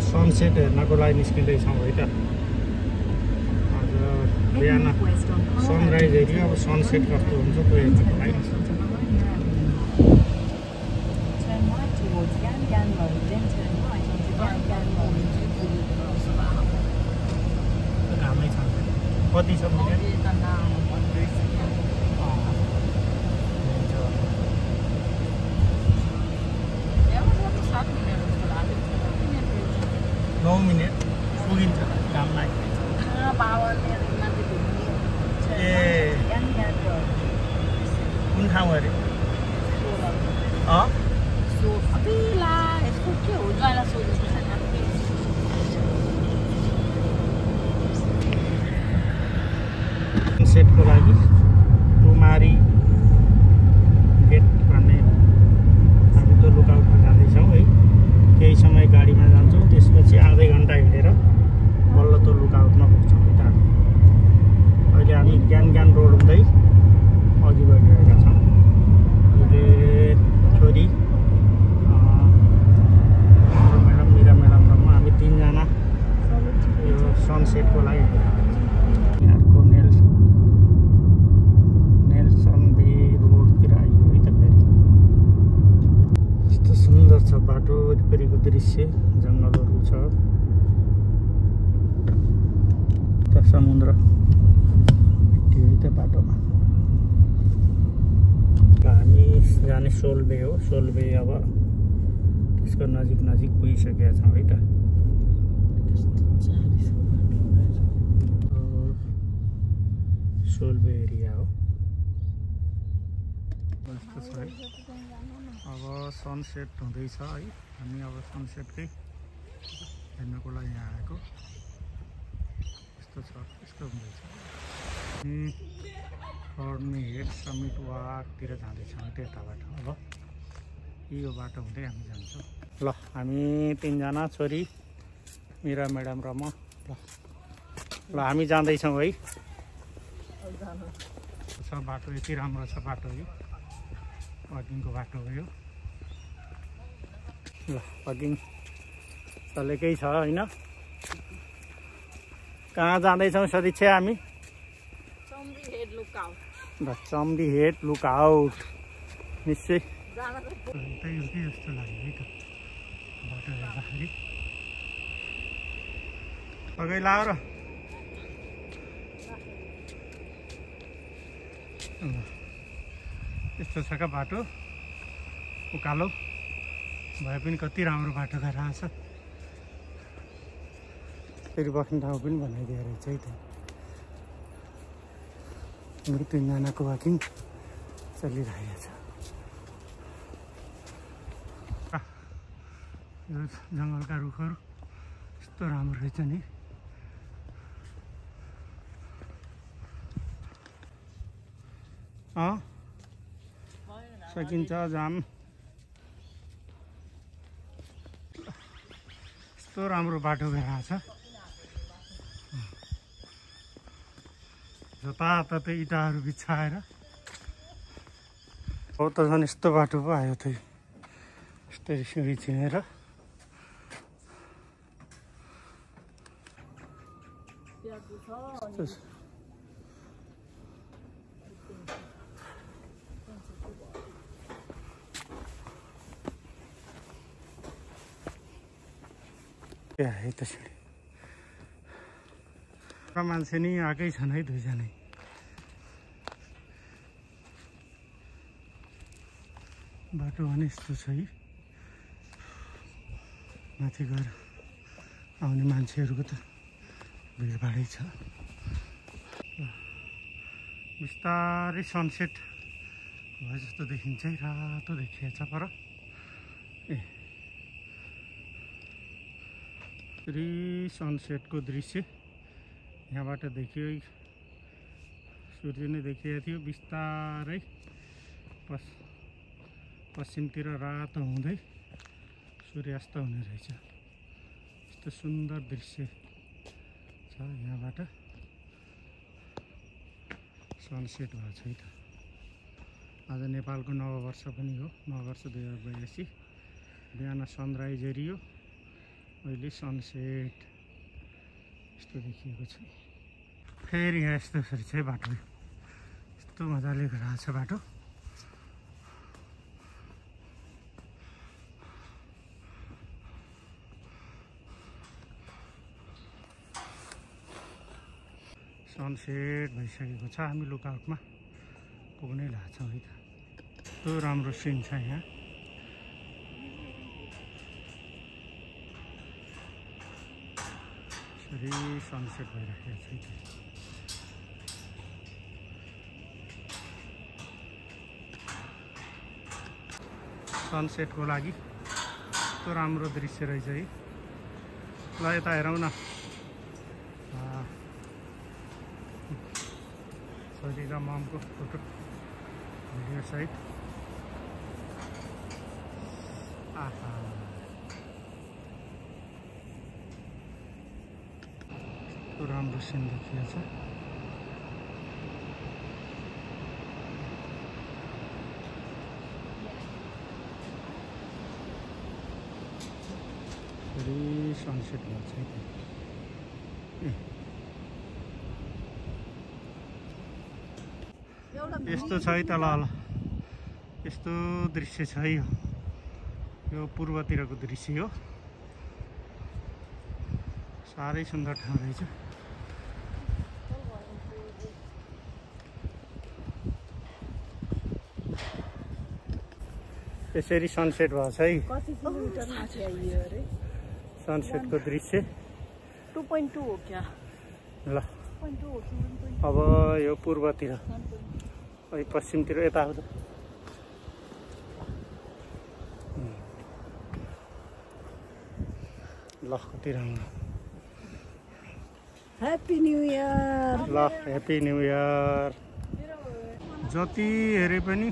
Sunset हेर्नको लागि निस्किँदैछौँ है त। आज बिहान सनराइज हेऱ्यो, अब सनसेट कस्तो हुन्छ त्यो हेर्नको लागि निस्किन्छ। घामै छ कति छ नौ मिनट पुगिन्छ घाममा। ए कुन ठाउँ अरे? सनसेटको लागि टुमारी गेट भन्ने हामी त लुकआउटमा जाँदैछौँ है। केही समय गाडीमा जान्छौँ, त्यसपछि आधै घन्टा हिँडेर बल्ल त लुकआउटमा पुग्छौँ है त। अहिले हामी ज्ञान रोड हुँदै अघि बढिरहेका छौँ। अहिले छोरी म्याडम मिरा म्याडम र म हामी तिनजना यो सनसेटको लागि यहाँको नेल्सन बे रोडतिर आइयो है त। फेरि यस्तो सुन्दर छ बाटो वरिपरिको दृश्य, जङ्गलहरू छ त, समुद्र भेटियो है त बाटोमा। हामी जाने सोलबे हो। सोलबे अब त्यसको नजिक पुगिसकेका छौँ है त। सोलबे एरिया हो जस्तो छ है। अब सनसेट हुँदैछ है। हामी अब सनसेटकै हेर्नको लागि यहाँ आएको। यस्तो छ, यस्तो हुँदैछ। कर्मी हेड समिट वाकतिर जाँदैछौँ त्यताबाट। अब यो बाटो हुँदै हामी जान्छौँ। ल हामी तिनजना छोरी मिरा म्याडम र म ल हामी जाँदैछौँ है। छ बाटो यति राम्रो छ बाटो, यो वकिङको बाटो हो यो। ल वकिङ चलेकै छ होइन। कहाँ जाँदैछौँ सदिच्छा हामी? ल चम्दी हेड लुकआउट निश्चय जस्तो लाग्यो है त बाटो हेर्दाखेरि। अगाडि लाऊ र। यस्तो छ क्या बाटो, उकालो भए पनि कति राम्रो बाटो गएर आएछ। फेरि बस्ने ठाउँ पनि बनाइदिएर रहेछ है त। हाम्रो तिनजनाको वाकिङ चलिरहेको छ। यो जङ्गलका रुखहरू यस्तो राम्रो रहेछ नि। सकिन्छ जाम। यस्तो राम्रो बाटो गएर आएछ। जताततै इँटाहरू बिछाएर हो त झन् यस्तो बाटो पो आयो त। यस्तै सिँढी छिनेर है त सिँढी। मान्छे नि आएकै छन् है दुईजना। बाटो भने यस्तो छ है। माथि गएर आउने मान्छेहरूको त भिडभाडै छ। बिस्तारै सनसेट भए जस्तो देखिन्छ है। रातो देखिएको छ पर फेरि सनसेटको दृश्य यहाँबाट देखियो। सूर्य नै देखिएको थियो। बिस्तारै पश्चिमतिर रातो हुँदै सूर्यास्त हुने रहेछ। यस्तो सुन्दर दृश्य छ यहाँबाट सनसेट भएको छ है त। आज नेपालको नववर्ष पनि हो। नववर्ष 2082 बिहान सनराइज हेरियो, अहिले सनसेट यस्तो देखिएको छ। फेरि यहाँ यस्तो छ बाटो, यस्तो मजाले गएको छ बाटो। सनसेट भइसकेको छ। हामी लुकआउटमा पुग्नै लाग्छौँ है त। यस्तो राम्रो सिन छ यहाँ। यसरी सनसेट भइराखेको छ। सनसेटको लागि यस्तो राम्रो दृश्य रहेछ है। ल यता हेरौँ न। छोरी र ममको फोटो भिडियो सहित। आहा यस्तो राम्रो सिन देखिएको छ। फेरि सनसेट भन्छ है। यस्तो छ है त। ल यस्तो दृश्य छ है। यो पूर्वतिरको दृश्य हो। साह्रै सुन्दर ठाउँ रहेछ। यसरी सनसेट भएको छ है। सनसेटको दृश्य 2.2 हो क्या? ल अब यो पूर्वतिर, पश्चिमतिर यता आउँछ। ल कति राम्रो। Happy new year. ल ह्याप्पी न्यू इयर। जति हेरे पनि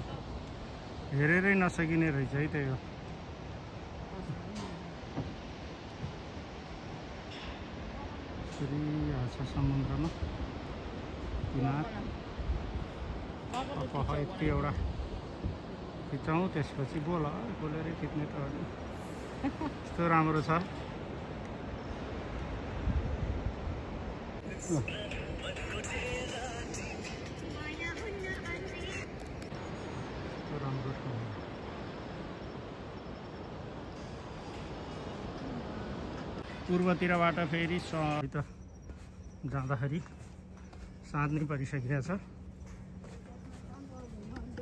हेरेरै नसकिने रहेछ है त यो। फेरि आउँछ समुद्रमा किनार। यति एउटा खिचौँ, त्यसपछि बोलेरै खिच्ने त अरू। यस्तो राम्रो छ। राम्रो ठाउँ। पूर्वतिरबाट फेरि जाँदाखेरि साँझ नै परिसकेको छ।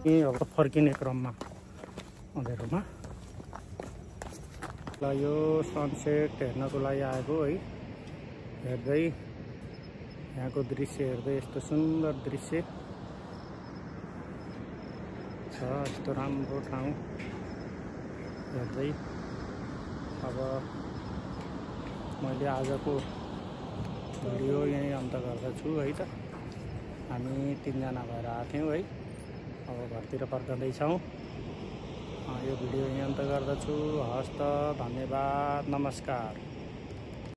अब फर्किने क्रममा अँधेरोमा। ल यो सनसेट हेर्नको लागि आएको है। हेर्दै यहाँको दृश्य हेर्दै यस्तो सुन्दर दृश्य छ। यस्तो राम्रो ठाउँ हेर्दै अब मैले आजको भिडियो यहीँ अन्त गर्दछु है त। हामी 3 जना भएर आएको थियौँ है। अब घरतिर फर्कँदैछौँ। यो भिडियो यहीँ अन्त गर्दछु। हस्त, धन्यवाद, नमस्कार।